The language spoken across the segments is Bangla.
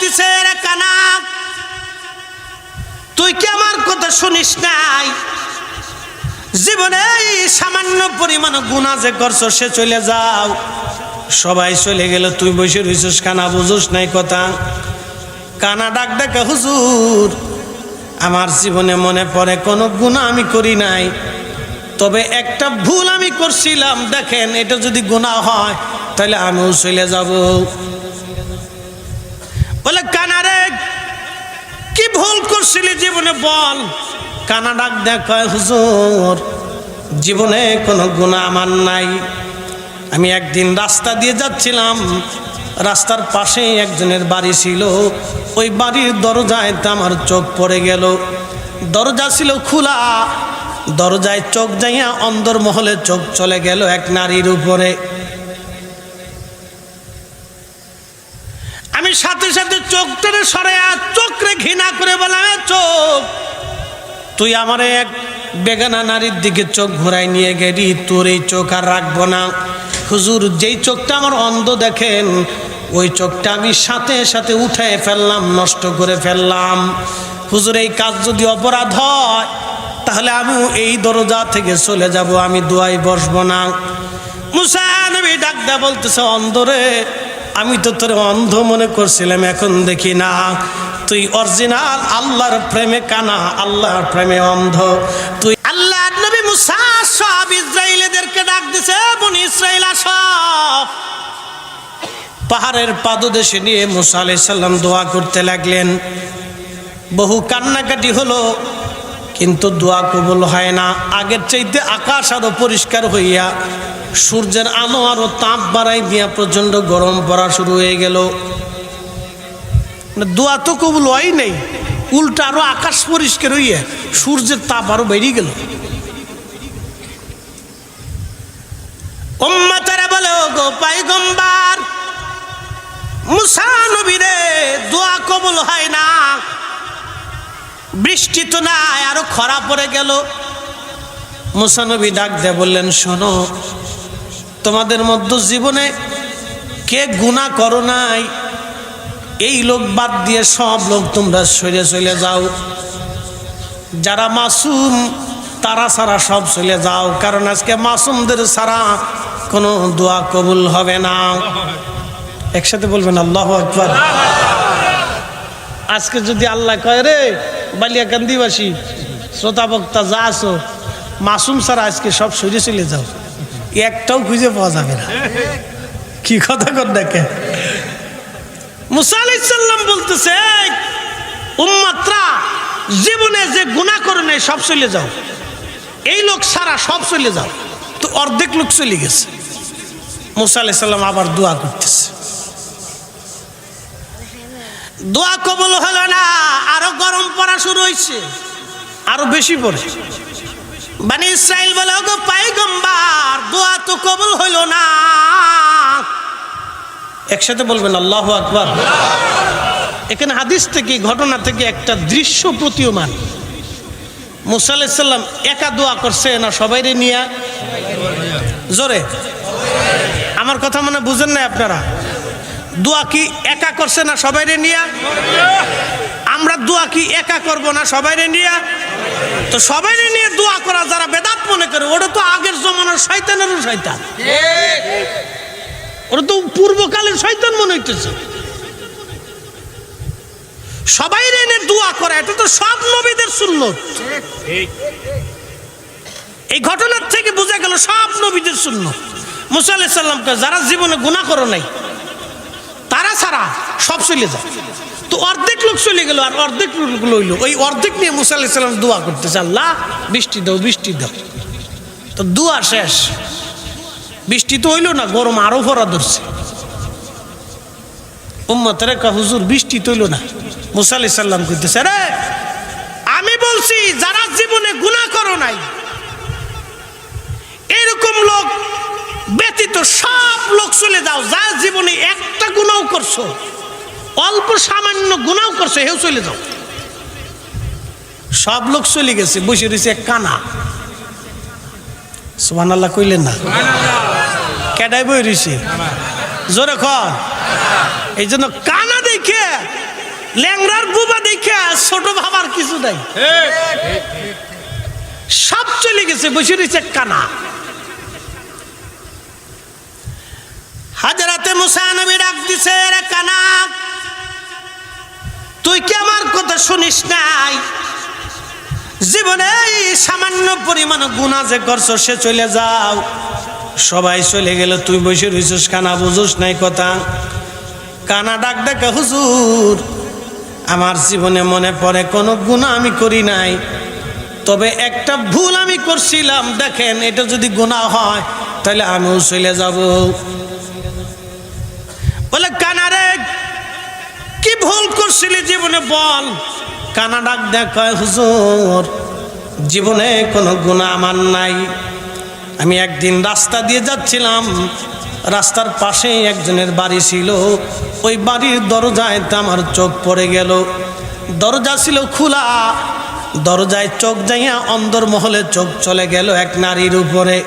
দিছে, রে কানা তুই কি আমার কথা শুনিস নাই? জীবনে এই সামান্য পরিমাণ গুনাহ যে করছো সে চলে যাও, সবাই চলে গেল, তুই বসে রইছিস কানা, বুঝোস নাই কথা? কানা ডাক ডাকা, হুজুর আমার জীবনে মনে পড়ে কোনো গুনাহ আমি করি নাই, তবে একটা ভুল আমি করছিলাম, দেখেন এটা যদি গুনাহ হয় তাহলে আমিও চলে যাব। বলে কানা রে কি ভুল করছিলি জীবনে বল? কানা ডাক দেখা, হুজুর জীবনে কোনো গুনাহ আমার নাই। আমি একদিন রাস্তা দিয়ে যাচ্ছিলাম, রাস্তার পাশে একজনের বাড়ি ছিল, ওই বাড়ির দরজায় আমার চোখ পড়ে গেল। দরজা ছিল খোলা, দরজায় চোখ যাইয়া অন্দরমহলে চোখ চলে গেল এক নারীর উপরে। আমি সাথে সাথে চোখটারে সরাইয়া চোখরে ঘৃণা করে বললাম, চোখ তুই আমার এক বেগানা নারীর দিকে চোখ ঘুরাই নিয়ে গেলি, তোর এই চোখ আর রাখবো না। হুজুর যেই চোখটা আমার অন্ধ দেখেন, ওই চোখটা আমি সাথে সাথে উঠায় ফেললাম, নষ্ট করে ফেললাম। হুজুর এই কাজ যদি অপরাধ হয় তাহলে আমিও এই দরজা থেকে চলে যাব, আমি দোয়ায় বসবো না। মুসা নবী ডাক দেয়া বলতেছে, অন্ধরে আমি তো তোর অন্ধ মনে করছিলাম, এখন দেখি না তুই অরিজিনাল আল্লাহর প্রেমে কানা, আল্লাহর প্রেমে অন্ধ তুই। আল্লাহর নবী মুসা সব ইসরায়েলদেরকে ডাক দিছে, বনি ইসরায়েল আসো। পাহাড়ের পাদদেশে নিয়ে মুসা আলাইহিস সালাম দোয়া করতে লাগলেন। বহু কান্নাকাটি হলো, কিন্তু দোয়া কবুল হয় না। আগের চাইতে আকাশ আরো পরিষ্কার হইয়া সূর্যের আলো আরো তাপ বাড়াই দিয়া প্রচন্ড গরম পড়া শুরু হয়ে গেল। দোয়া তো কবুল হয় নাই, উল্টা আরো আকাশ পরিষ্কার হইয়া সূর্যের তাপ আরো বেড়ে গেল। উম্মতেরা বলে, ও গো পয়গম্বর মুসা নবী রে, দোয়া কবুল হয় না, বৃষ্টি তো নাই, আরো খরা পড়ে গেল। মুসা নবী ডাক দিয়ে বললেন, শোনো, তোমাদের মধ্যে জীবনে কে গুনাহ করো নাই, এই লোক বাদ দিয়ে সব লোক তোমরা সরে চলে যাও। যারা মাসুম তারা ছাড়া সব চলে যাও, কারণ আজকে মাসুমদের ছাড়া কোনো দোয়া কবুল হবে না। একসাথে বলবেন আল্লাহু আকবার। আজকে যদি আল্লাহ কয়, রে বালিয়াকান্দিবাসী শ্রোতা বক্তা যা আছো, মাসুম ছাড়া আজকে সব সরে চলে যাও, একটাও খুঁজে পাওয়া যাবে না। কি কথা কর দেখে। মুসা আলাইহিস সালাম বলতেছে, উম্মতরা জীবনে যে গুনাহ করে নাই সব চলে যাও, এই লোক সারা সব চলে যাও। তো অর্ধেক লোক চলে গেছে। মুসা আলাইহিস সালাম আবার দোয়া করতেছে, দোয়া কবুল হলো না, আরো গরম পড়া শুরু হয়েছে, আরো বেশি পড়ে। বনি ইসরাইল বলে, ওগো পয়গম্বর দোয়া তো কবুল হলো না। একসাথে বলবেন আল্লাহু আকবার। এখানে হাদিস থেকে, ঘটনা থেকে একটা দৃশ্য প্রতীয়মান। মুসা আলাইহিস সালাম একা দোয়া করছে না সবাইরে নিয়ে? জোরে আমার কথা মনে বুঝেন না আপনারা? দোয়া কি একা করছে না সবাইরে নিয়ে? আমরা দোয়া কি একা করব না সবাইরে নিয়ে? তো সবাইরে নিয়ে দোয়া করা যারা বেদাত মনে করে, ওটা তো আগের জমানার শয়তানেরও শয়তান, ওটা তো পূর্বকালের শয়তান মনে হইতেছে। সবাইরে এনে দোয়া করা এটা তো সব নবীদের সুন্নত। এই ঘটনার থেকে বোঝা গেল সব নবীদের সুন্নত। মুসা আলাইহিস সালামকে যারা জীবনে গুনাহ করো নাই তারা ছাড়া সব চলে যায়। তো অর্ধেক লোক চলে গেল, আর অর্ধেক লোক লইল। ওই অর্ধেক নিয়ে মুসা আলাইহিস সালাম দোয়া করতেছে, আল্লাহ বৃষ্টি দাও, বৃষ্টি দাও। তো দোয়া শেষ, বৃষ্টি তো হইল না, গরম আরো ভরা ধরছে। উম্মতেরা কয়, হুজুর বৃষ্টি তো হইল না। মুসা আলাইহিস সালাম কইতেছে, রে আমি বলছি যারা জীবনে গুনাহ করো নাই এরকম লোক ব্যতীত সব লোক চলে যাও। যার জীবনে একটা গুনাহ করছো, অল্প সামান্য গুনাহ করছো, হেও চলে যাও। সব লোক চলে গেছে, বসে রয়েছে এক কানা। সুবহানাল্লাহ কইলেন না? কেডাই বই রয়েছে? জোরে কর। এই জন্য কানা দেখে ল্যাংড়ার বুবা দেখে ছোট ভাবার কিছু নাই, সব চলে গেছে, বসে রয়েছে কানা। হাজরাতে মুসা নবী ডাক দিছে, রে কানা, তুই কি আমার কথা শুনিস নাই? জীবনে এই সামান্য পরিমাণ গুনাহ যে করছো সে চলে যাও, সবাই চলে গেল, তুই বসে রইছিস কানা, বুঝোস নাই কথা? কানা ডাক ডাকে, হুজুর আমার জীবনে মনে পড়ে কোনো গুনাহ আমি করি নাই, তবে একটা ভুল আমি করছিলাম, দেখেন এটা যদি গুনাহ হয় তাহলে আমিও চলে যাব। বলে কানা রে কি ভুল করছিলি জীবনে বল? কানা ডাক দেখায়, হুজুর জীবনে কোনো গুনাহ আমার নাই। আমি একদিন রাস্তা দিয়ে যাচ্ছিলাম, রাস্তার পাশে একজনের বাড়ি ছিল, ওই বাড়ির দরজায় আমার চোখ পড়ে গেল। দরজা ছিল খোলা, দরজায় চোখ যাইয়া অন্দরমহলে চোখ চলে গেল এক নারীর উপরে।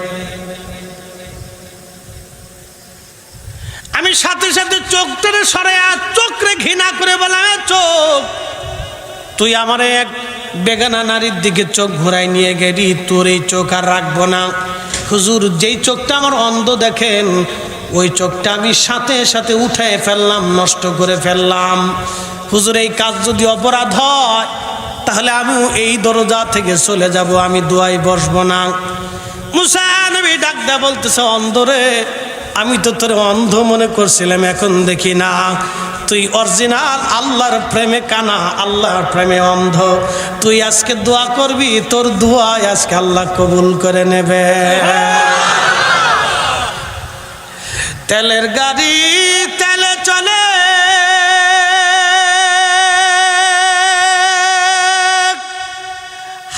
আমি সাথে সাথে চোখটারে সরাইয়া চোখরে ঘৃণা করে বললাম, চোখ তুই আমারে এক বেগানা নারীর দিকে চোখ ঘোরাই নিয়ে গেলি, তোর এই চোখ আর রাখবো না। হুজুর যেই চোখটা আমার অন্ধ দেখেন, ওই চোখটা আমি সাথে সাথে উঠায় ফেললাম, নষ্ট করে ফেললাম। হুজুর এই কাজ যদি অপরাধ হয় তাহলে আমিও এই দরজা থেকে চলে যাব, আমি দোয়ায় বসবো না। মুসা নবী ডাক দেয়া বলতেছে, অন্ধরে আমি তো তোর অন্ধ মনে করছিলাম, এখন দেখি না তুই অরিজিনাল আল্লাহর প্রেমে কানা, আল্লাহর প্রেমে অন্ধ। তুই আজকে দোয়া করবি, তোর দোয়া আজকে আল্লাহ কবুল করে নেবে। তেলের গাড়ি তেলে চলে,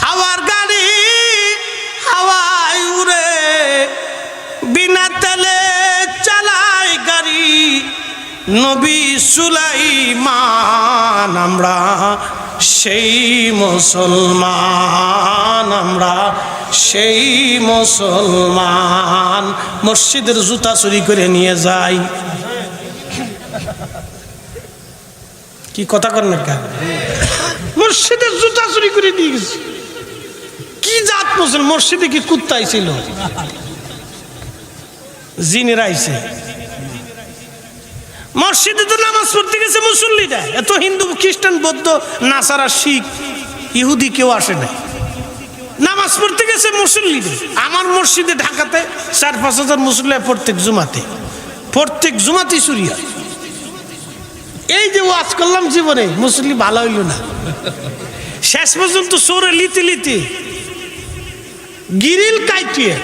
হাওয়ার গাড়ি হাওয়ায় উড়ে, বিনা তেলে চালায় গাড়ি নবী সুলাইমান। আমরা সেই মুসলমান, আমরা সেই মুসলমান। মসজিদের জুতা চুরি করে নিয়ে যাই, কি কথা কর না কেন? মসজিদের জুতা চুরি করে নিয়ে গেছে। কি জাত মুসলমান? মসজিদে কি কুত্তাই ছিল? জিনেরা আইছে মসজিদে, তো নামাজ পড়তে গেছে মুসল্লিরা। এত হিন্দু খ্রিস্টান বৌদ্ধ নাসারা শিখ ইহুদি কেউ আসে না, নামাজ পড়তে গেছে মুসল্লিরা। আমার মসজিদে ঢাকাতে 4-5 হাজার মুসল্লি প্রত্যেক জুমাতেই চুরি হয়। এই যে ওয়াজ করলাম জীবনে মুসল্লি ভালো হইল না, শেষ পর্যন্ত চোরে লিতে লিতে গিরিল কাইটিয়ে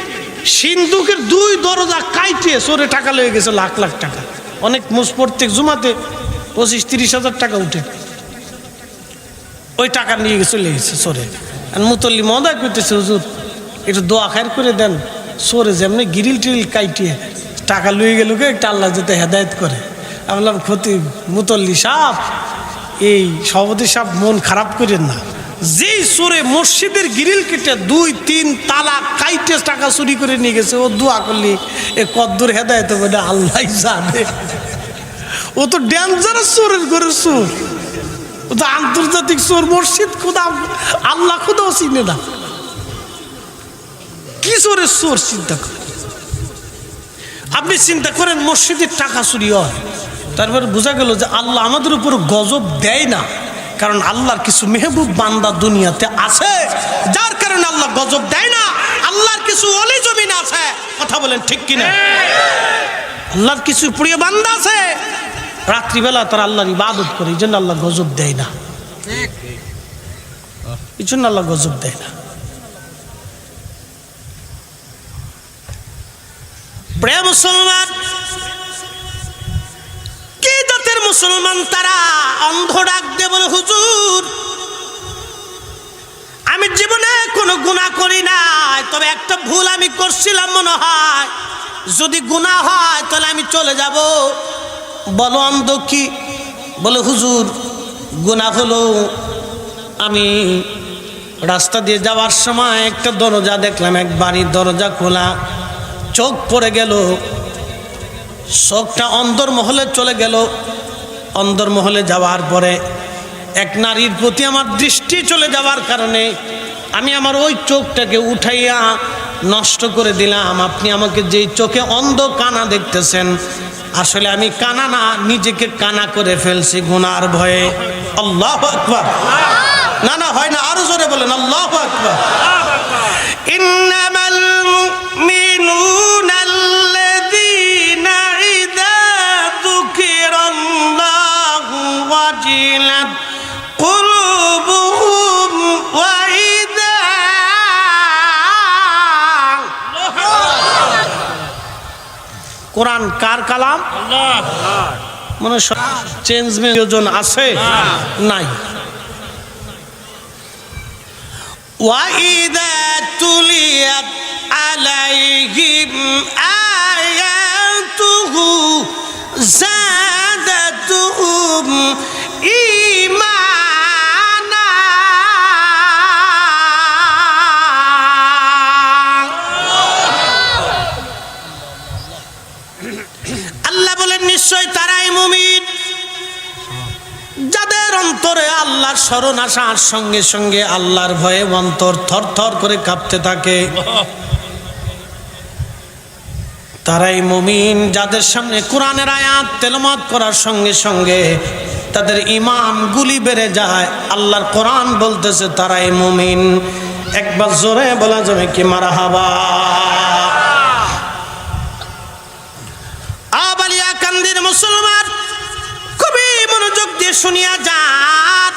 সিন্ধুকের 2 দরজা কাইটিয়ে চোরে টাকা লয়ে গেছে, লাখ লাখ টাকা। অনেক প্রত্যেক জুমাতে 25-30 হাজার টাকা উঠে, ওই টাকা নিয়ে চলে গেছে চোরে। আর মুতল্লি মহোদয় করতেছে, হুজুর একটু দোয়া খায়ের করে দেন, চোরে যেমনি গিরিল টিরিল কাইটিয়ে টাকা লয়ে গেল, একটা আল্লাহ যাতে হেদায়েত করে। আমি বললাম, ক্ষতি মুতল্লি সাহেব, এই সভাপতি সাহেব মন খারাপ করেন না, যেই চোরে মসজিদের গিরিল কেটে 2-3 তালা কাইটে টাকা চুরি করে নিয়ে গেছে, ও দোয়া করলি এ কদ্দুর হেদায়েত হবে না আল্লাহ জানে। ও তো ডেঞ্জারাস চোরের ঘরের চোর, ও তো আন্তর্জাতিক চোর। মসজিদ খুদা আল্লাহ খুদাও চিনে না, কি চোরের চোর চিন্তা করেন। আপনি চিন্তা করেন মসজিদের টাকা চুরি হয়, তারপরে বোঝা গেল যে আল্লাহ আমাদের উপর গজব দেয় না, কারণ আল্লাহর কিছু মেহবুব বান্দা দুনিয়াতে আছে, যার কারণে আল্লাহ গজব দেয় না। আল্লাহর কিছু ওলি জমিন আছে, কথা বলেন ঠিক কিনা? আল্লাহর কিছু প্রিয় বান্দা আছে, রাত্রিবেলা তারা আল্লাহর ইবাদত করে, এই জন্য আল্লাহ গজব দেয় না, এই জন্য আল্লাহ গজব দেয় না। প্রিয় মুসলমান, কি জাতের মুসলমান তারা? অন্ধ ডাক দিয়ে বলে, হুজুর আমি জীবনে কোনো গুনাহ করি নাই, তবে একটা ভুল আমি করছিলাম মনে হয়, যদি গুনাহ হয় তাহলে আমি চলে যাব। বলো অন্ধ কি? বলে, হুজুর গুনাহ হলো, আমি রাস্তা দিয়ে যাওয়ার সময় একটা দরজা দেখলাম, এক বাড়ির দরজা খোলা, চোখ পড়ে গেল, চোখটা অন্দরমহলে চলে গেল। অন্দরমহলে যাওয়ার পরে এক নারীর প্রতি আমার দৃষ্টি চলে যাওয়ার কারণে আমি আমার ওই চোখটাকে উঠাইয়া নষ্ট করে দিলাম। আপনি আমাকে যেই চোখে অন্ধ কানা দেখতেছেন, আসলে আমি কানা না, নিজেকে কানা করে ফেলছি গুনার ভয়ে। আল্লাহু আকবার। না না হয় না, আরো জোরে বলেন আল্লাহু আকবার। ইন্নামাল মুমিনুনা আল্লাযীনা ইযা যুকিরাল্লাহু ওয়াজিলাত কুলুবুহুম ওয়া ইযা কোরআন কার কালাম? আল্লাহ। মানে চেঞ্জ মেজন আছে নাই। وَإِذَا تُلِيَتْ عَلَيْهِمْ آيَاتُهُ زَادَتْهُمْ إِيمَانًا আল্লাহ বলেন নিশ্চয় তারাই মুমিন যাদের অন্তরে আল্লাহর শরণ আসার সঙ্গে সঙ্গে আল্লাহর ভয়ে অন্তর থরথর করে কাঁপতে থাকে। তারাই মুমিন যাদের সামনে কোরআনের আয়াত তেলাওয়াত করার সঙ্গে সঙ্গে তাদের ঈমান গুলি বেড়ে যায়। আল্লাহর কোরআন বলতেছে তারাই মুমিন। একবার জোরে বলা যাবে কি মারহাবা? আবালিয়া কান্দির মুসলমান খুবই মনোযোগ দিয়ে শুনিয়া যান।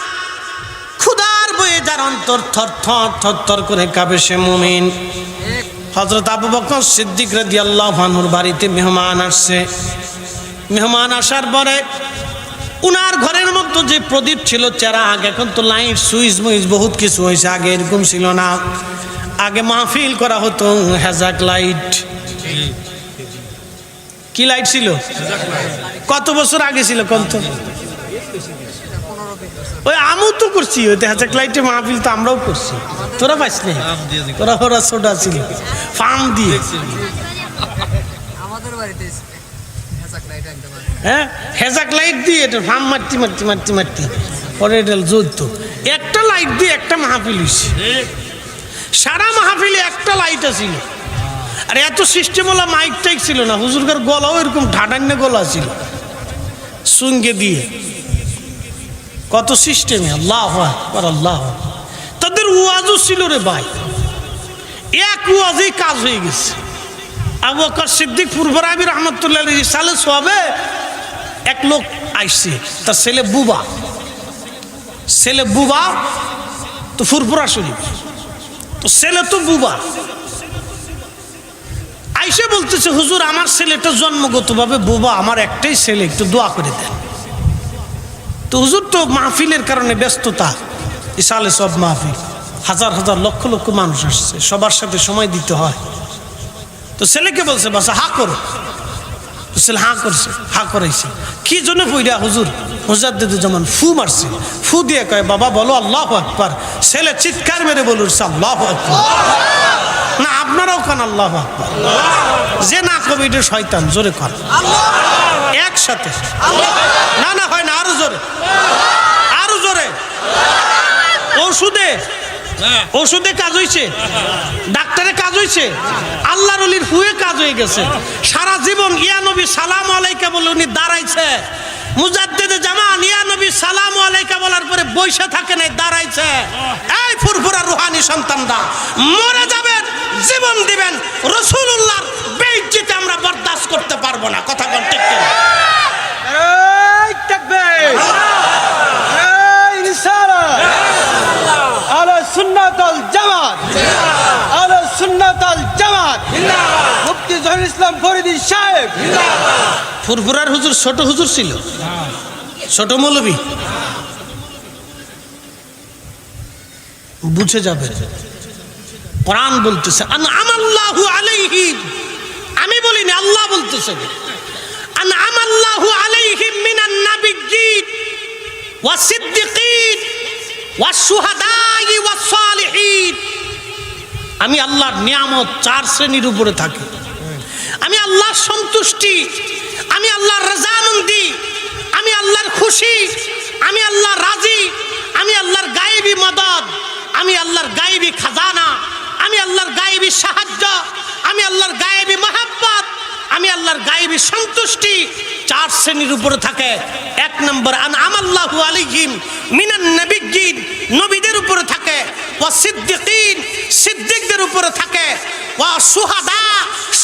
ক্ষুধার বয়ে যার অন্তর থরথর থরথর করে কাঁপে সে মুমিন। হযরত আবু বকর সিদ্দিক রাদিয়াল্লাহু আনহুর বাড়িতে মেহমান আসছে। মেহমান আসার পরে উনার ঘরের মধ্যে যে প্রদীপ ছিল চেরাগ, এখন তো লাইট সুইচ মুইচ বহুত কিছু হয়েছে, আগে এরকম ছিল না। আগে মাহফিল করা হতো হেজাক লাইট। কি লাইট ছিল? কত বছর আগে ছিল কোন তো? ওই আমু তো করছি, ওই হেজাক লাইটে মাহফিল তো আমরাও করছি। তোরা পাইস না? তোরা ওরা ছোটা ছিল ফার্ম দিয়ে। হ্যাঁ হেজাক লাইট দিয়ে এটা ফার্ম মারতি মারতি মারতি মারতি পরে এটা জ্বলত। একটা লাইট দিয়ে একটা মাহফিল হয়েছে। সারা মাহফিলে একটা লাইট ছিল। আর এত সিস্টেম হলো মাইক টাইক ছিল না। হুজুরকার গলাও এরকম ঢাডান্য গলা ছিল সুঙ্গে দিয়ে। কত সিস্টেমে আল্লাহু আকবার আল্লাহু। তাদের ওয়াজও ছিল রে ভাই, এক ওয়াজেই কাজ হয়ে গেছে। আবু বকর সিদ্দিক ফুরফুরাবি রহমতুল্লাহ আলাইহি সালে সবে এক লোক আইছে, তার ছেলে বুবা। ছেলে বুবা তো ফুরফুরা শরীফ, তো ছেলে তো বুবা। আইসে বলতেছে হুজুর আমার ছেলেটা জন্মগতভাবে বোবা, আমার একটাই ছেলে, একটু দোয়া করে দেন। তো হুজুর তো মাহফিলের কারণে ব্যস্ততা, ইসালে সব মাহফিল, হাজার হাজার লক্ষ লক্ষ মানুষ আসছে, সবার সাথে সময় দিতে হয়। তো ছেলেকে বলছে বাসা হা করো। ছেলে হা করছে, হা করাইছে। কি জন্য পইরা হুজুর? মুজাদ্দিদুল জামান ফু মারছে। ফু দিয়ে কয় বাবা বলো আল্লাহু আকবার। ছেলে চিৎকার মেরে বলছে আল্লাহু আকবার। না আপনারাও কান আল্লাহু আকবার। যে না কবে এটা শয়তান, জোরে কর একসাথে। না না হয় না, আরো জোরে আরো জোরে। ওষুধে কাজ হয়েছে, ডাক্তারে কাজ হয়েছে, আল্লাহর ওলির হুয়ে কাজ হয়ে গেছে। সারা জীবন ইয়া নবী সালাম আলাইকা বলে উনি দাঁড়াইছে। মুজাদ্দিদে জামান ইয়া নবী সালাম আলাইকা বলার পরে বইসা থাকে নাই, দাঁড়াইছে। এই ফুরফুরা রুহানি সন্তানরা মরে যাবেন, জীবন দিবেন, রাসূলুল্লাহর বেইজ্জতি আমরা বরদাস্ত করতে পারবো না। কথা বল ঠিক কিনা? এই তাকবীর, এই রিসালাত, আলা সুন্নাতুল জামাত, আলা সুন্নাতুল জামাত জিন্দাবাদ। মুফতি জহিরুল ইসলাম ফরিদী সাহেব জিন্দাবাদ। ফুরফুরার হুজুর ছোট হুজুর ছিল, ছোট মৌলবী, বুঝে যাবে। কোরআন বলতেছে আনআমাল্লাহু আলাইহিম, আমি বলিনি আল্লাহ বলতেছে। আনআমাল্লাহু আলাইহিম মিনান নাবিয়্যিন ওয়াস সিদ্দিকিন ওয়াস শুহাদাই ওয়াস সালিহিন। আমি আল্লাহর নিয়ামত চার শ্রেণীর উপরে থাকি। আমি আল্লাহর সন্তুষ্টি, আমি আল্লাহর রাজামন্দি, আমি আল্লাহর খুশি, আমি আল্লাহর রাজি, আমি আল্লাহর গায়েবী মদদ, আমি আল্লাহর গায়েবী খাজানা, আমি আল্লাহর গায়েবী সাহায্য, আমি আল্লাহর গায়েবী মহাব্বত, আমি আল্লাহর গায়েবী সন্তুষ্টি 4 শ্রেণীর উপরে থাকে। 1 নম্বর আনআমাল্লাহু আলাইহিম মিনান নাবিয়্যিন, নবীদের উপরে থাকে, ওয়া সিদ্দিকিন, সিদ্দিকদের উপরে থাকে, ওয়া শুহাদা,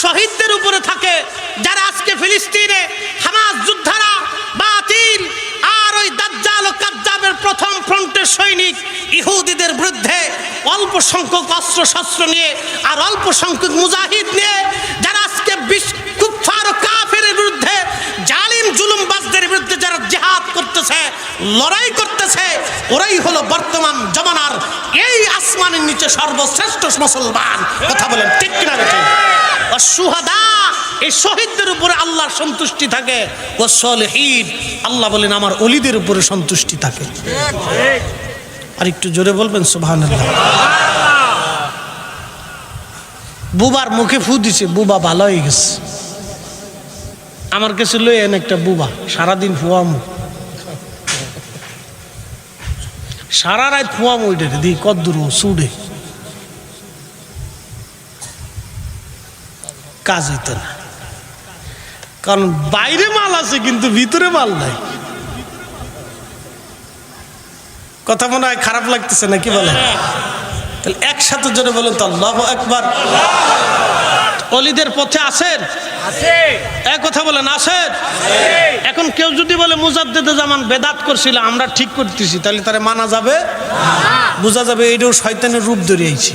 শহীদদের উপরে থাকে। যারা আজকে ফিলিস্তিনে হামাস যোদ্ধারা বাতিল আর ওই দাজ্জাল ও কাজ্জাবের প্রথম ফ্রন্টের সৈনিক ইহুদিদের বিরুদ্ধে অল্প সংখ্যক অস্ত্র শস্ত্র নিয়ে আর অল্প সংখ্যক মুজাহিদ নিয়ে যারা আজকে কুফফার ও কাফেরের বিরুদ্ধে, জালিম জুলুমবাজদের বিরুদ্ধে যারা জিহাদ করতেছে, লড়াই করতেছে, ওরাই হলো বর্তমান জমানার এই আসমানের নিচে সর্বশ্রেষ্ঠ মুসলমান। কথা বলেন ঠিক কিনা? ও শুহাদা, এই শহীদদের উপরে আল্লাহর সন্তুষ্টি থাকে। ও সলিহিন, আল্লাহ বলেন আমার ওলিদের উপরে সন্তুষ্টি থাকে। আর একটু জোরে বলবেন সুবহানাল্লাহ। বুবার মুখে ফু দিছে, বুবা ভালো হয়ে গেছে। আমার কাছে লই এন একটা বুবা, সারাদিন ফুয়ামু, সারা রাত ফুয়ামু, ওইটা দি কদ্দুর সুডে কাজ হইতো না। কারণ বাইরে মাল আছে কিন্তু ভিতরে মাল নাই। কথা মনে হয় খারাপ লাগতেছে না? কি বলে? তাহলে একসাথে জোরে বলেন তো আল্লাহু আকবার। ওলিদের পথে আছেন? এক কথা বলেন আছেন? এখন কেউ যদি বলে মুজাদ্দেদে জামান বেদাত করছিল, আমরা ঠিক করতেছি, তাহলে তারে মানা যাবে? বোঝা যাবে এইটাও শয়তানের রূপ ধরিয়েছে।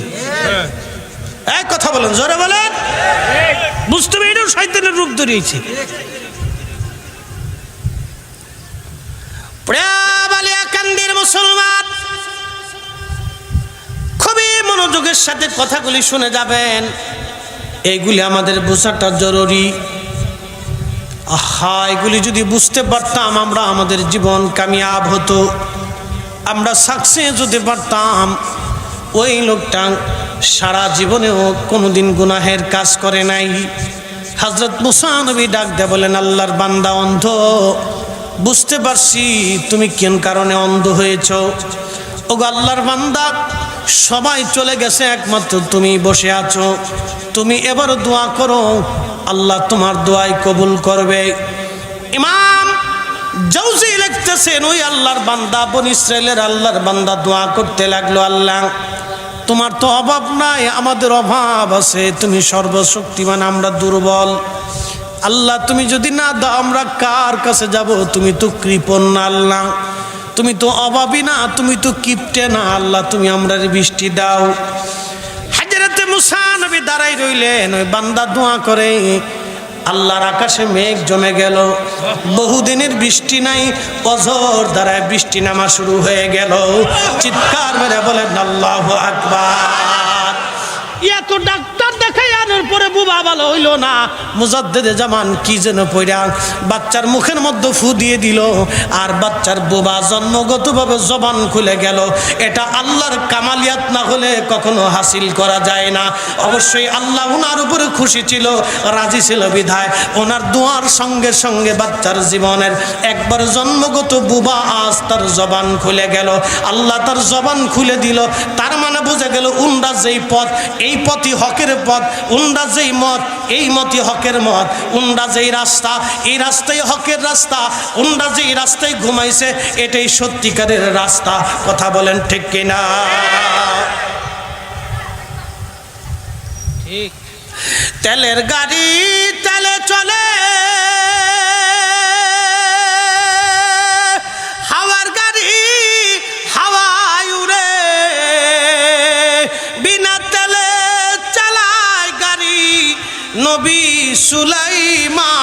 এক কথা বলেন, জোরে বলেন। বুঝতে হবে এটাও শয়তানের রূপ ধরিয়েছে। বালিয়াকান্দির মুসলমান, খুবই মনোযোগের সাথে কথাগুলি শুনে যাবেন। এইগুলি আমাদের বোঝাটা জরুরি। আহা, এগুলি যদি বুঝতে পারতাম আমরা, আমাদের জীবন কামিয়াব হতো, আমরা সাকসেস হতে পারতাম। ওই লোকটা সারা জীবনেও কোনোদিন গুনাহের কাজ করে নাই। হযরত মুসা নবী ডাক দিয়ে বলেন, আল্লাহর বান্দা অন্ধ, বুঝতে পারছি তুমি কোন কারণে অন্ধ হয়েছ। ওগো আল্লাহর বান্দা, সবাই চলে গেছে, একমাত্র তুমি বসে আছো। তুমি এবার দোয়া করো, আল্লাহ তোমার দোয়াই কবুল করবে। ইমাম জাওজি লিখতেছেন, ওই আল্লাহর বান্দা, বনি ইসরাইলের আল্লাহর বান্দা দোয়া করতে লাগলো, আল্লাহ তোমার তো অভাব নাই, আমাদের অভাব আছে, তুমি সর্বশক্তিমান, আমরা দুর্বল। আল্লাহ তুমি যদি না দাও আমরা কার কাছে যাব? তুমি তো কৃপণ না আল্লাহ, তুমি তো অভাবী না, তুমি তো কিপটে না আল্লাহ, তুমি আমরা বৃষ্টি দাও। হযরত মুসা নবী দাঁড়াই রইলেন, ওই বান্দা দোয়া করে, আল্লাহর আকাশে মেঘ জমে গেল, বহুদিনের বৃষ্টি নাই, অজর দ্বারায় বৃষ্টি নামা শুরু হয়ে গেল। চিৎকার মেরে বলেন আল্লাহু আকবার। এত ডাক্তার দেখাই আনার পরে বুবা ভালো হইল না। মুজাদ্দেদে জামান কি যেন পয়রা বাচ্চার মুখের মধ্যে ফু দিয়ে দিল, আর বাচ্চার বুবা জন্মগতভাবে জবান খুলে গেল। এটা আল্লাহর কামালিয়াত না হলে কখনো হাসিল করা যায় না। অবশ্যই আল্লাহ ওনার উপরে খুশি ছিল, রাজি ছিল, বিধায় ওনার দোয়ার সঙ্গে সঙ্গে বাচ্চার জীবনের একবার জন্মগত বুবা আজ তার জবান খুলে গেল। আল্লাহ তার জবান খুলে দিল, তার মানে বোঝা গেল উন্ডা যেই পথ, এই পথই হকের পথ, উন্ডা যেই মত, এই মতই হকের মত, উন্ডা যেই রাস্তা, এই রাস্তাই হকের রাস্তা, উন্ডা যেই রাস্তায় ঘুমাইছে এটাই সত্যিকারের রাস্তা। কথা বলেন ঠিক কিনা? ঠিক। তেলের গাড়ি তেলে চলে, হাওয়ার গাড়ি হাওয়ায় উড়ে, বিনা তেলে চালায় গাড়ি নবী সুলাইমান।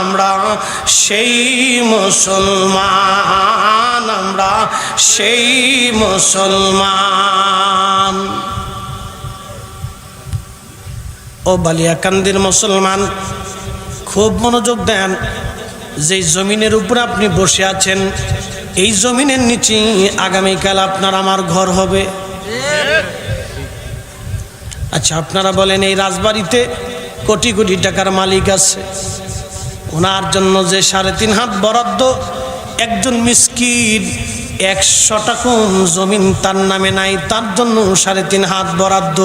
আমরা সেই মুসলমান, আমরা সেই মুসলমান। ও বালিয়াকান্দির মুসলমান, খুব মনোযোগ দেন। যেই জমিনের উপর আপনি বসে আছেন, এই জমিনের নিচে আগামীকাল আপনার আমার ঘর হবে। আচ্ছা আপনারা বলেন, এই রাজবাড়িতে কোটি কোটি টাকার মালিক আছে, ওনার জন্য যে 3.5 হাত বরাদ্দ, একজন মিসকিন 100টা কম জমিন তার নামে নাই, তার জন্য 3.5 হাত বরাদ্দ।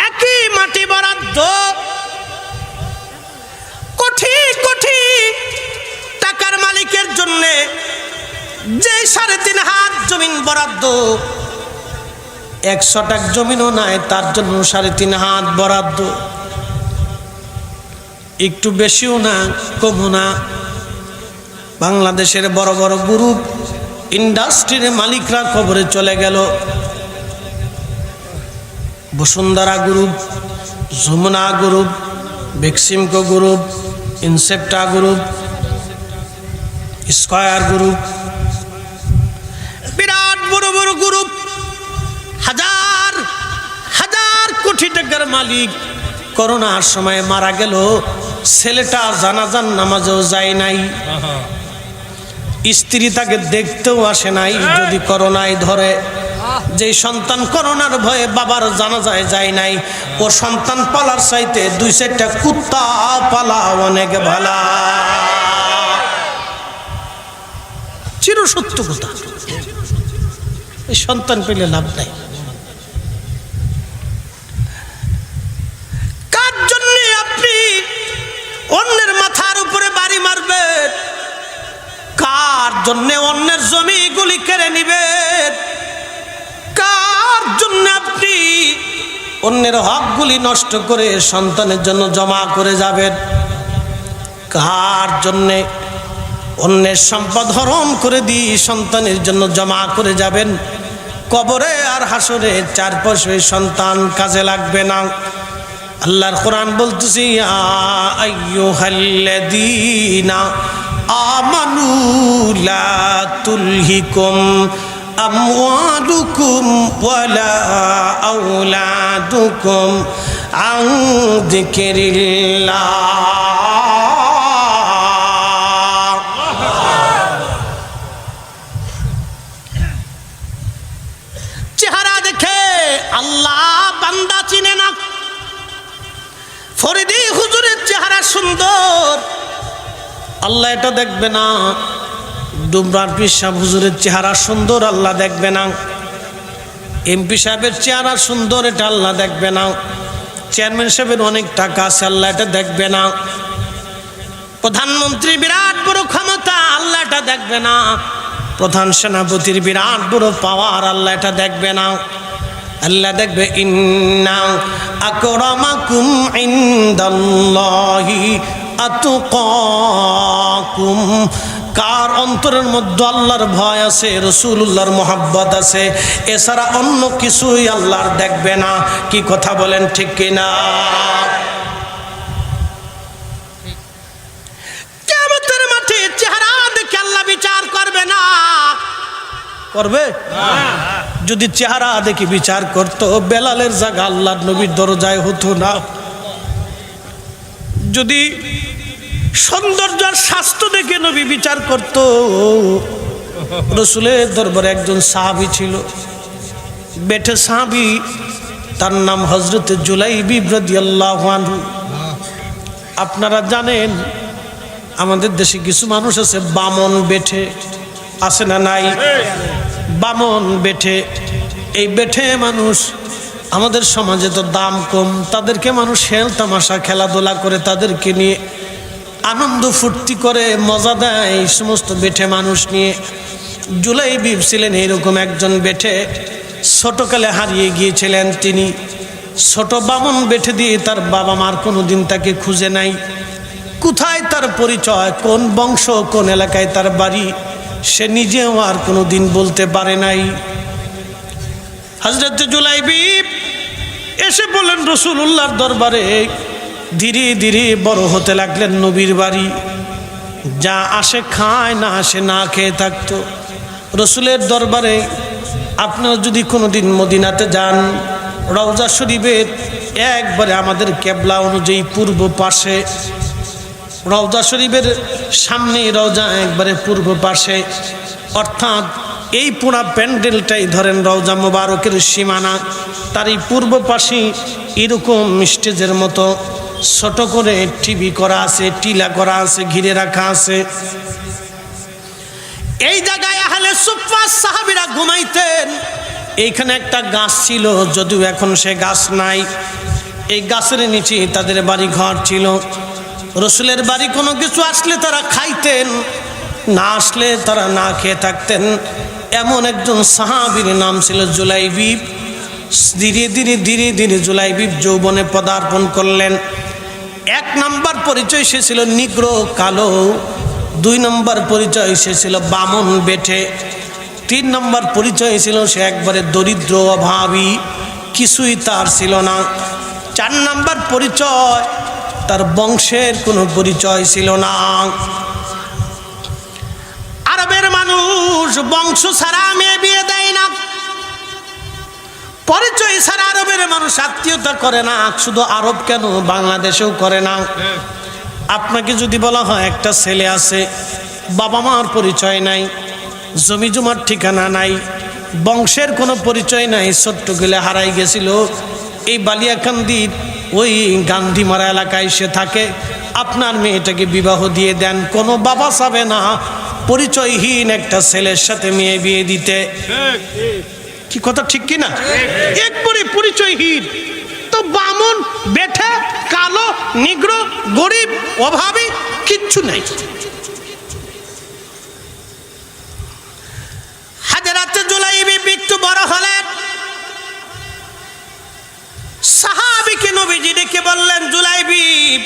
একই মাটি বরাদ্দ, কোটি কোটি টাকার মালিকের জন্য যে 3.5 হাত জমিন বরাদ্দ, 100 টাক জমিনও নাই, তার জন্য 3.5 হাত বরাদ্দ। একটু বেশিও না কমও না। বাংলাদেশের বড় বড় গ্রুপ ইন্ডাস্ট্রির মালিকরা কবরে চলে গেল। Bashundhara group, Jamuna group, Beximco group, Incepta group, Square group, বিরাট বড় বড় গ্রুপ, হাজার হাজার কোটি টাকার মালিক করোনার সময় মারা গেল। ছেলেটা জানাজার নামাজেও যায় নাই, স্ত্রী তাকে দেখতেও আসে নাই। যদি করোনায় ধরে, যে সন্তান করোনার ভয়ে বাবার জানাজায় যায় নাই, ও সন্তান পালার চাইতে 2-4টা কুত্তা পালা অনেক ভালা। চিরসত্য কথা। এই সন্তান পেলে লাভ নাই। কার জন্য আপনি অন্যের মাথার উপরে বাড়ি মারবেন? কার জন্য অন্যের জমিগুলি কেড়ে নিবেন? কার জন্য আপনি অন্যের হকগুলি নষ্ট করে সন্তানের জন্য জমা করে যাবেন? কার জন্যে অন্যের সম্পদ হরণ করে দিয়ে সন্তানের জন্য জমা করে যাবেন? কবরে আর হাসরে 4 পয়সার সন্তান কাজে লাগবে না। আল্লাহর কোরআন বলতেছি, ইয়া আইয়ুহাল্লাযীনা আমানু লা তুলহিকুম আমওয়ালুকুম ওয়ালা আওলাদুকুম আন যিকরিল্লাহ। চেহারা দেখে আল্লাহ বান্দা চিনে না। ফরিদি হুজুরের চেহারা সুন্দর, আল্লাহ এটা দেখবে না। ডুমরার পীর সাহেব হুজুরের চেহারা সুন্দর, আল্লাহ দেখবে না। এমপি সাহেবের চেহারা সুন্দর, এটা আল্লাহ দেখবে না। চেয়ারম্যান সাহেবের অনেক টাকা আছে, আল্লাহ এটা দেখবে না। প্রধানমন্ত্রী বিরাট বড় ক্ষমতা, আল্লাহ এটা দেখবে না। প্রধান সেনাপতির বিরাট বড় পাওয়ার, আল্লাহ এটা দেখবে না। আল্লাহ দেখবে ইন্না আকরামাকুম ইনদাল্লাহি আতকাকুম। কার অন্তরের মধ্যে আল্লাহর ভয় আছে, রাসূলুল্লাহর মুহাব্বত আছে, এছাড়া অন্য কিছুই আল্লাহর দেখবে না। কি কথা বলেন, ঠিক কিনা? কিয়ামতের মাঠে চেহারা দেখে আল্লাহ বিচার করবে না। করবে? যদি চেহারা দেখে বিচার করতো, বেলালের জায়গা আল্লাহর নবীর দরজায় হতো না। যদি সৌন্দর্য আর স্বাস্থ্য দেখে নবী বিচার করত, রাসূলের দরবারে একজন সাহাবী ছিল, বেটে সাহাবী, তার নাম হযরত জুলাইবিব রাদিয়াল্লাহু আনহু। আপনারা জানেন আমাদের দেশে কিছু মানুষ আছে বামন বেঠে, আছে না নাই? বামন বেঠে, এই বেঠে মানুষ আমাদের সমাজে তো দাম কম, তাদেরকে মানুষ খেল তামাশা খেলাধুলা করে, তাদেরকে নিয়ে আনন্দ ফুর্তি করে, মজা দেয় এই সমস্ত বেঠে মানুষ নিয়ে। জুলাইবিব ছিলেন এইরকম একজন বেঠে, ছোটকালে হারিয়ে গিয়েছিলেন তিনি। ছোট বামন বেঠে দিয়ে তার বাবা মার কোনোদিন তাকে খুঁজে নাই। কোথায় তার পরিচয়, কোন বংশ, কোন এলাকায় তার বাড়ি, সে নিজেও আর কোনোদিন বলতে পারে নাই। হযরত জুলাইবিব এসে বলেন রাসূলুল্লাহর দরবারে। ধীরে ধীরে বড় হতে লাগলেন নবীর বাড়ি। যা আসে খায়, না আসে না খেয়ে থাকতো। রাসূলের দরবারে আপনারা যদি কোনোদিন মদিনাতে যান, রওজা শরীফের একবারে আমাদের কেবলা অনুযায়ী পূর্ব পাশে, রওজা শরীফের সামনে রওজা একবারে পূর্ব পাশে, অর্থাৎ এই পুরা প্যান্ডেলটাই ধরেন রওজা মোবারকের সীমানা, তার এই পূর্ব পাশে এরকম স্টেজের মতো ছোট করে টিভি করা আছে, টিলা করা আছে, ঘিরে রাখা আছে। এই জায়গায় আহলে সুফফা সাহাবীরা ঘুমাইতেন। এইখানে একটা গাছ ছিল, যদিও এখন সে গাছ নাই। এই গাছের নিচে তাদের বাড়ি ঘর ছিল। রসুলের বাড়ি কোনো কিছু আসলে তারা খাইতেন, না আসলে তারা না খেয়ে থাকতেন। এমন একজন সাহাবীর নাম ছিল জুলাইবিব। ধীরে ধীরে ধীরে ধীরে জুলাইবিব যৌবনে পদার্পণ করলেন। 1 নম্বর পরিচয় সে ছিল নিগ্র, কালো। 2 নম্বর পরিচয় সে ছিল বামন বেঠে। 3 নম্বর পরিচয় ছিল সে একবারে দরিদ্র, অভাবী, কিছুই তার ছিল না। 4 নম্বর পরিচয়, তার বংশের কোনো পরিচয় ছিল না। আরবের মানুষ বংশ ছাড়া মেয়ে বিয়ে দেয় না, পরিচয় ছাড়া আরবের মানুষ আত্মীয়তা করে না। শুধু আরব কেন, বাংলাদেশেও করে না। আপনাকে যদি বলা হয় একটা ছেলে আছে, বাবা মার পরিচয় নাই, জমি জমার ঠিকানা নাই, বংশের কোনো পরিচয় নাই, ছোট্ট গেলে হারাই গেছিল, এই বালিয়াকান্দির ওই গান্ধীমারা এলাকায় সে থাকে, আপনার মেয়েটাকে বিবাহ দিয়ে দেন, কোনো বাবা চাবে না পরিচয়হীন একটা ছেলের সাথে মেয়ে বিয়ে দিতে। কি কথা ঠিক কিনা? একবারে পরিচয়হীন। তো বামন, বেঠে, কালো, নিগ্র, গরিব, অভাবী, কিচ্ছু নাই। হাজরাতে জুলাইবিব একটু বড় হলেন, সাহাবীকে নবীজি ডেকে বললেন, জুলাইবিব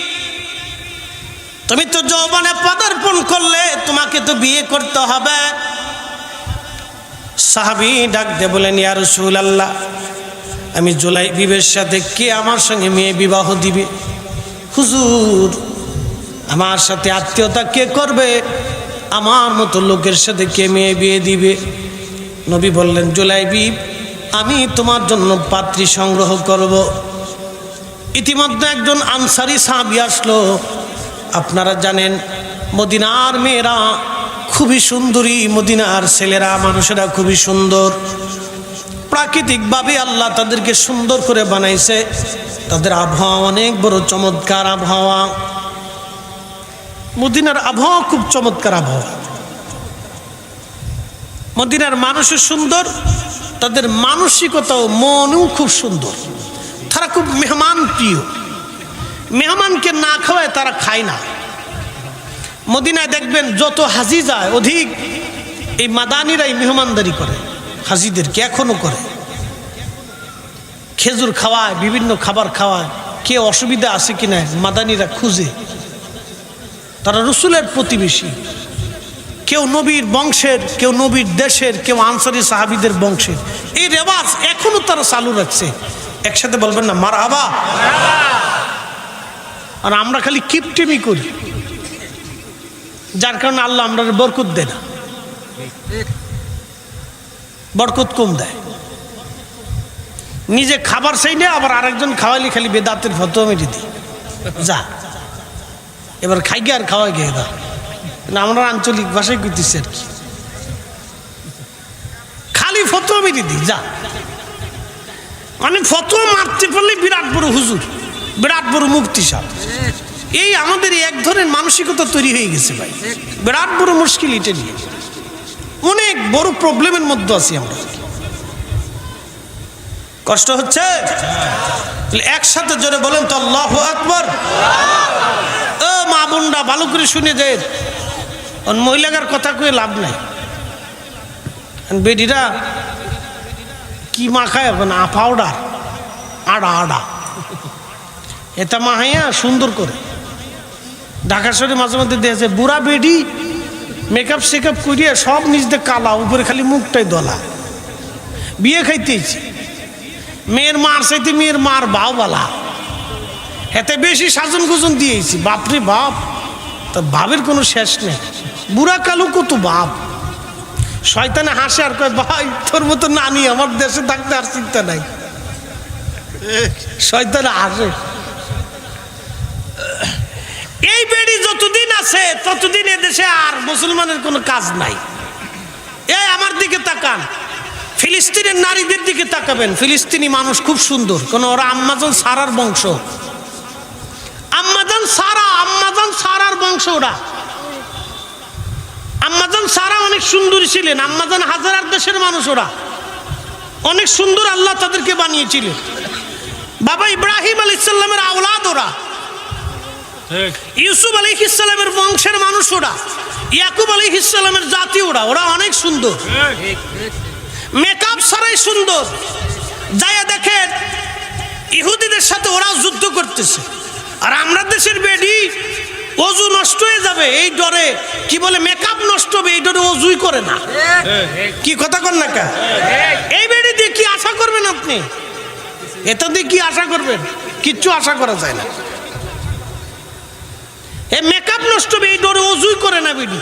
তুমি তো যৌবনে পদার্পণ করলে, তোমাকে তো বিয়ে করতে হবে। সাহাবী ডাক দিয়ে বলেন, ইয়া রাসূলুল্লাহ, আমি জুলাইবিবের সাথে কে আমার সঙ্গে মেয়ে বিবাহ দিবে? হুজুর, আমার সাথে আত্মীয়তা কে করবে? আমার মতো লোকের সাথে কে মেয়ে বিয়ে দিবে? নবী বললেন, জুলাইবিব আমি তোমার জন্য পাত্রী সংগ্রহ করব। ইতিমধ্যে একজন আনসারী সাহাবী আসলো। আপনারা জানেন মদিনার মেয়েরা খুবই সুন্দরী, মদিনার ছেলেরা, মানুষেরা খুবই সুন্দর। প্রাকৃতিকভাবে আল্লাহ তাদেরকে সুন্দর করে বানাইছে। তাদের আবহাওয়া অনেক বড় চমৎকার আবহাওয়া। মদিনার আবহাওয়া খুব চমৎকার আবহাওয়া। মদিনার মানুষও সুন্দর, তাদের মানসিকতাও, মনও খুব সুন্দর। তারা খুব মেহমান প্রিয়, মেহমানকে না খাওয়ায় তারা খায় না। মদিনায় দেখবেন যত হাজি যায় অধিক এই মাদানিরাই মেহমানদারি করে, হাজিদেরকে এখনো করে। খেজুর খাওয়ায়, বিভিন্ন খাবার খাওয়ায়। কে অসুবিধা আছে কিনা মাদানিরা খুঁজে। তারা রসুলের প্রতিবেশী, কেউ নবীর বংশের, কেউ নবীর দেশের, কেউ আনসারী সাহাবীদের বংশের। এই রেওয়াজ এখনো তারা চালু রাখছে। একসাথে বলবেন না মারহাবা? আর আমরা খালি কিপটেমি করি, যার কারণে আল্লাহ আমরা বরকত দেয় না, বরকত কম দেয়। নিজে খাবার চাই না, আবার আরেকজন খাওয়াইলে খালি বেদাতের ফতোয়া মেরে দিই, যা এবার খাই গে আর খাওয়াই গে। আমরা আঞ্চলিক ভাষায় কইতেছি আর কি, খালি ফতোয়া মেরে দিই, যা। মানে ফতোয়া মারতে পারলে বিরাট বড় হুজুর, বিরাট বড় মুফতি সাহেব। এই আমাদের এক ধরনের মানসিকতা তৈরি হয়ে গেছে ভাই, বিরাট বড় মুশকিল। এটা নিয়ে অনেক বড় প্রবলেমের মধ্যে আছি আমরা। কষ্ট হচ্ছে? একসাথে জোরে বলেন তো আল্লাহু আকবার। ও মা বোনরা ভালো করে শুনে যায়, মহিলাদের কথা কয়ে লাভ নাই। বেডিরা কি মাখায় এখন? পাউডার, আড়া আড়া, এটা মাহাইয়া সুন্দর করে। ঢাকা শহরে মাঝে মধ্যে দেখেছে বুড়া বেডি মেকআপ শেকআপ করিয়া সব নিজদের কালা, উপরে খালি মুখটাই দলা। বিয়ে খাইতেছি, মেয়ের মার চাইতে মেয়ের মার বাও বালা, এতে বেশি সাজন গুজন দিয়েছি। বাপরে বাপ, তা ভাবের কোনো শেষ নেই। বুড়া কালু কত বাপ। শয়তানে হাসে আর কয়, ভাই তোর মতো নানি আমার দেশে থাকতে আর চিন্তা নাই। শয়তানে হাসে। এই বেড়ি যতদিন আছে ততদিন এদেশে আর মুসলমানের কোনো কাজ নাই। এই আমার দিকে তাকান, ফিলিস্তিনের নারীদের দিকে তাকাবেন। ফিলিস্তিনি মানুষ খুব সুন্দর, কারণ ওরা আম্মাজান সারার বংশ। আম্মাজান সারার বংশ ওরা। আম্মাজান সারা অনেক সুন্দরী ছিলেন, আম্মাজান হাজার দেশের মানুষ, ওরা অনেক সুন্দর আল্লাহ তাদেরকে বানিয়েছিলেন। বাবা ইব্রাহিম আলাইহিস সালামের আওলাদ ওরা, ইউসুফ আলাইহিস সালামের বংশের মানুষ ওরা, ইয়াকুব আলাইহিস সালামের জাতি ওরা, ওরা অনেক সুন্দর, মেকআপ ছাড়াই সুন্দর। যাইয়া দেখেন ইহুদিদের সাথে ওরা যুদ্ধ করতেছে, আর আমরা দেশের বেডি অজু নষ্ট হয়ে যাবে এই ডরে, কি বলে মেকআপ নষ্ট হবে এই ডরে অজুই করে না। কি কথা কন না কা? এই বেডি দিয়ে কি আশা করবেন আপনি? এটা দিয়ে কি আশা করবেন? কিচ্ছু আশা করা যায় না। এই মেকআপ নষ্ট হবে এই ডরে অজুই করে না বেডি।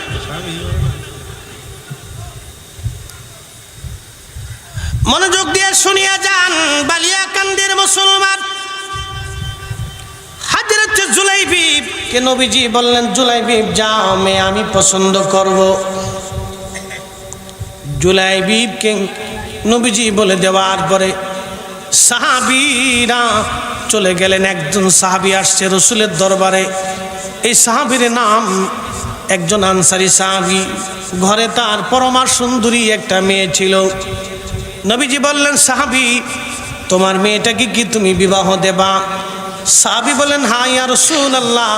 মনোযোগ দিয়ে শুনিয়া যান বালিয়াকান্দের মুসলমান। হযরত জুলাইবিব কে নবীজি বললেন, জুলাইবিব যাও, মেয়ে আমি পছন্দ করব। জুলাইবিবকে নবীজি বলে দেওয়ার পরে সাহাবীরা চলে গেলেন। একজন সাহাবী আসছে রাসূলের দরবারে। এই সাহাবীর নাম একজন আনসারী সাহাবী, ঘরে তার পরমা সুন্দরী একটা মেয়ে ছিল। নবীজি বললেন, সাহাবী তোমার মেয়েটাকে কি তুমি বিবাহ দেবা? সাহাবী বলেন, হ্যাঁ ইয়া রাসূলুল্লাহ,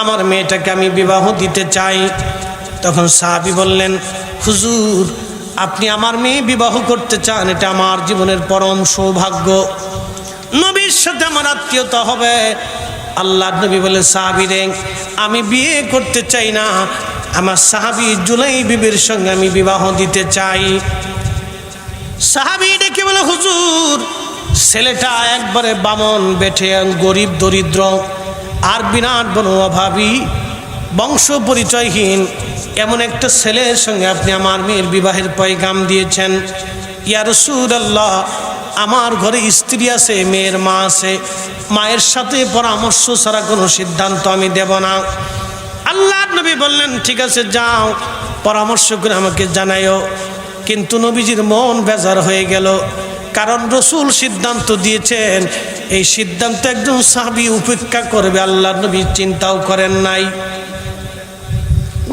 আমার মেয়েটাকে আমি বিবাহ দিতে চাই। তখন সাহাবী বললেন, হুজুর আপনি আমার মেয়ে বিবাহ করতে চান, এটা আমার জীবনের পরম সৌভাগ্য, নবীর সাথে আমার আত্মীয়তা হবে। আল্লাহ নবী বলে, সাহাবী রে আমি বিয়ে করতে চাই না, আমার সাহাবী জুলাইবিবের সঙ্গে আমি বিবাহ দিতে চাই। সাহাবী ডেকে বলে, হুজুর ছেলেটা একবারে বামন বেঠে, গরিব দরিদ্র, আর বিরাট বড় অভাবী, বংশ পরিচয়হীন, এমন একটা ছেলের সঙ্গে আপনি আমার মেয়ের বিবাহের পয়গাম দিয়েছেন। ইয়া রাসূলুল্লাহ, আমার ঘরে স্ত্রী আছে, মেয়ের মা আছে, মায়ের সাথে পরামর্শ ছাড়া কোনো সিদ্ধান্ত আমি দেব না। আল্লাহ নবী বললেন, ঠিক আছে যাও, পরামর্শ করে আমাকে জানাইও। কিন্তু নবীজির মন বেজার হয়ে গেল, কারণ রাসূল সিদ্ধান্ত দিয়েছেন, এই সিদ্ধান্ত একজন সাহাবী উপেক্ষা করবে আল্লাহ নবী চিন্তাও করেন নাই।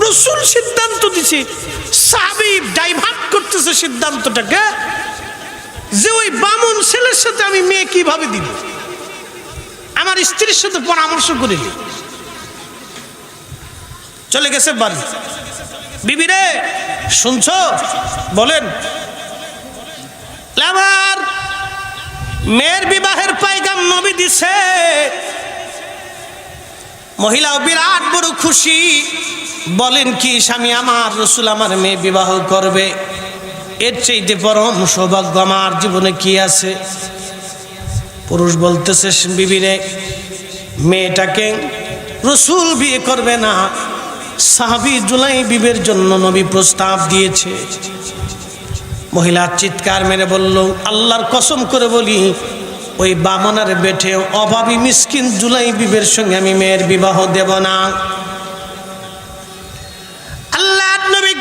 রাসূল সিদ্ধান্ত দিয়েছে, সাহাবী ডাইভার্ট করতেছে সিদ্ধান্তটাকে, যে ওই বামুন ছেলের সাথে আমি মেয়ে কিভাবে দিব, আমার স্ত্রীর সাথে পরামর্শ করে চলে গেছে বাড়ি। বিবি রে শুনছো? বলেন। আমার মেয়ের বিবাহের পয়গাম নবী দিছে। মহিলাও বিরাট বড় খুশি। বলেন কি স্বামী আমার, রাসূল আমার মেয়ে বিবাহ করবে, এর চাইতে পরম সৌভাগ্য আমার জীবনে কি আছে? পুরুষ বলতেছে, বিবি রে মেয়েটাকে রাসূল বিয়ে করবে না, সাহাবী জুলাইবিবের জন্য নবী প্রস্তাব দিয়েছে। মহিলা চিৎকার মেরে বলল, আল্লাহর কসম করে বলি, ওই বামনার বেঠে অভাবী মিসকিন জুলাইবিবের সঙ্গে আমি মেয়ের বিবাহ দেব না। আল্লাহ নবী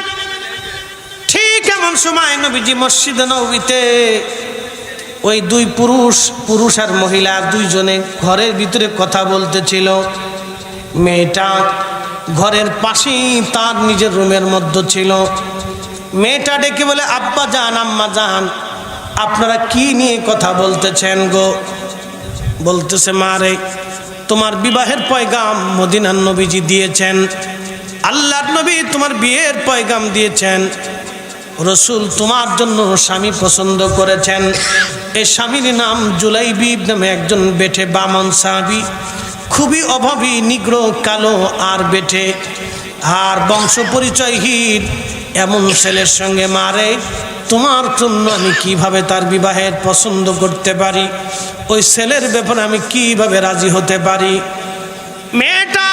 ঠিক এমন সময় নবীজি মসজিদে নববীতে ওই দুই পুরুষ আর মহিলা দুইজনে ঘরের ভিতরে কথা বলতেছিল। মেয়েটা ঘরের পাশেই তার নিজের রুমের মধ্যে ছিল। মেয়েটা ডেকে বলে, আব্বা জান, আম্মা জান, আপনারা কি নিয়ে কথা বলতেছেন গো? বলতেছে, মা রে তোমার বিবাহের পয়গাম মদিনার নবীজি দিয়েছেন, আল্লাহর নবী তোমার বিয়ের পয়গাম দিয়েছেন, রাসূল তোমার জন্য স্বামী পছন্দ করেছেন। এই স্বামীর নাম জুলাইবিব নামে একজন বেঠে বামন সাহাবী, খুবই অভাবী, নিগ্র, কালো আর বেঠে, আর বংশ পরিচয়হীন এমন ছেলের সঙ্গে মারে তোমার জন্য আমি কিভাবে তার বিবাহের পছন্দ করতে পারি? ওই ছেলের ব্যাপারে আমি কিভাবে রাজি হতে পারি? মেয়েটা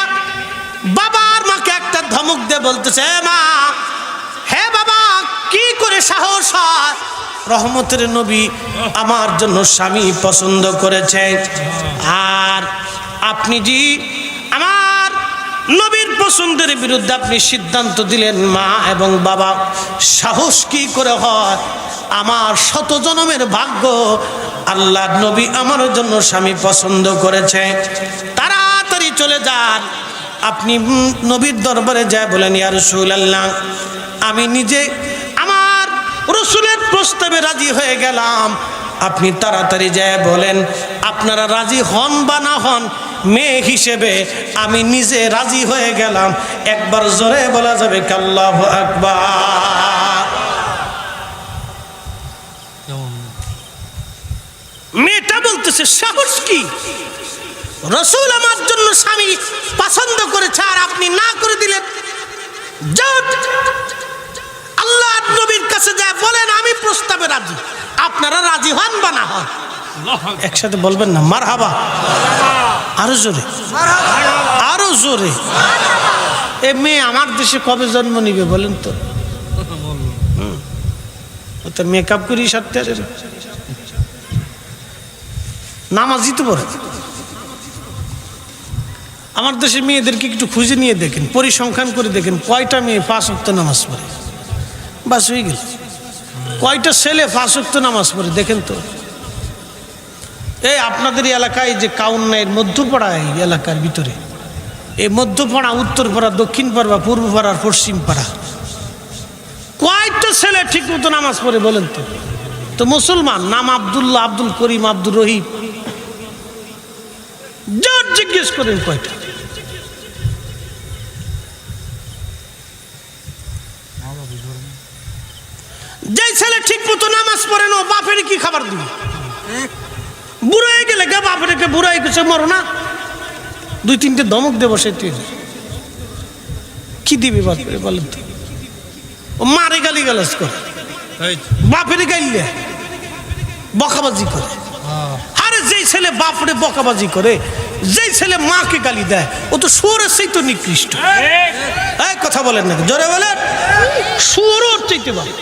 বাবার মাকে একটা ধমক দিয়ে বলতেছে, মা, হে বাবা, কি করে সাহস হয়? রহমতের নবী আমার জন্য স্বামী পছন্দ করেছে, আর আপনি জি আমার নবীর পছন্দের বিরুদ্ধে আপনি সিদ্ধান্ত দিলেন। মা এবং বাবা, সাহস কি করে হয়? আমার শত জনমের ভাগ্য, আল্লাহ নবী আমার জন্য স্বামী পছন্দ করেছে। তাড়াতাড়ি চলে যান, আপনি নবীর দরবারে যায় বলেন, ইয়া রাসূলুল্লাহ, আমি নিজে আমার রাসূলের প্রস্তাবে রাজি হয়ে গেলাম। আপনি তাড়াতাড়ি যায় বলেন আপনারা রাজি হন বা না হন, মেয়ে হিসেবে আমি নিজে রাজি হয়ে গেলাম। একবার জোরে বলা যাবে কি আল্লাহু আকবার? মেয়েটা বলতেছে সাহস কি, রাসূল আমার জন্য স্বামী পছন্দ করেছে আর আপনি না করে দিলেন। আল্লাহর নবীর কাছে যায় বলেন আমি প্রস্তাবে রাজি, আপনারা রাজি হন বা না হন। একসাথে বলবেন না মারহাবা? আরো জোরে, আরো জোরে। এ মেয়ে আমার দেশে কবে জন্ম নিবে বলেন তো? তো মেকআপ করি সাথে নামাজই তো পড়ে। আমার দেশের মেয়েদেরকে একটু খুঁজে নিয়ে দেখেন, পরিসংখ্যান করে দেখেন কয়টা মেয়ে 5 ওয়াক্ত নামাজ পড়ে, বাস হয়ে গেল। কয়টা ছেলে 5 ওয়াক্ত নামাজ পড়ে দেখেন তো। এই আপনাদের এলাকায় যে কাউন্নাইয়ের মধ্যপাড়া, এই এলাকার ভিতরে এই মধ্যপাড়া, উত্তরপাড়া, দক্ষিণ পাড়া, পূর্ব পাড়া, পশ্চিম পাড়া, কয়টা ছেলে ঠিক মতো নামাজ পড়ে বলেন তো? তো মুসলমান, নাম আব্দুল্লাহ, আব্দুল করিম, আব্দুর রহিম, যার জিজ্ঞেস করেন কয়টা? যে ছেলে ঠিক মতো নামাজ পড়ে না, বাপের কি খাবার দিবে? বুড়ো হয়ে গেলে গে বাপের কে বুড়ো হয়ে গেছে মরো না, 2-3টে ধমক দেবো, সে কি দিবি বাপের বলেন তো? ও মারে গালি গালাজ করে, বাপের গাইলে বকাবাজি করে। আরে যেই ছেলে বাপরে বকাবাজি করে, যেই ছেলে মাকে গালি দেয়, ও তো শুয়োরের চাইতে নিকৃষ্ট। কথা বলেন নাকি? জোরে বলেন, শুয়োর চাইতে ভালো।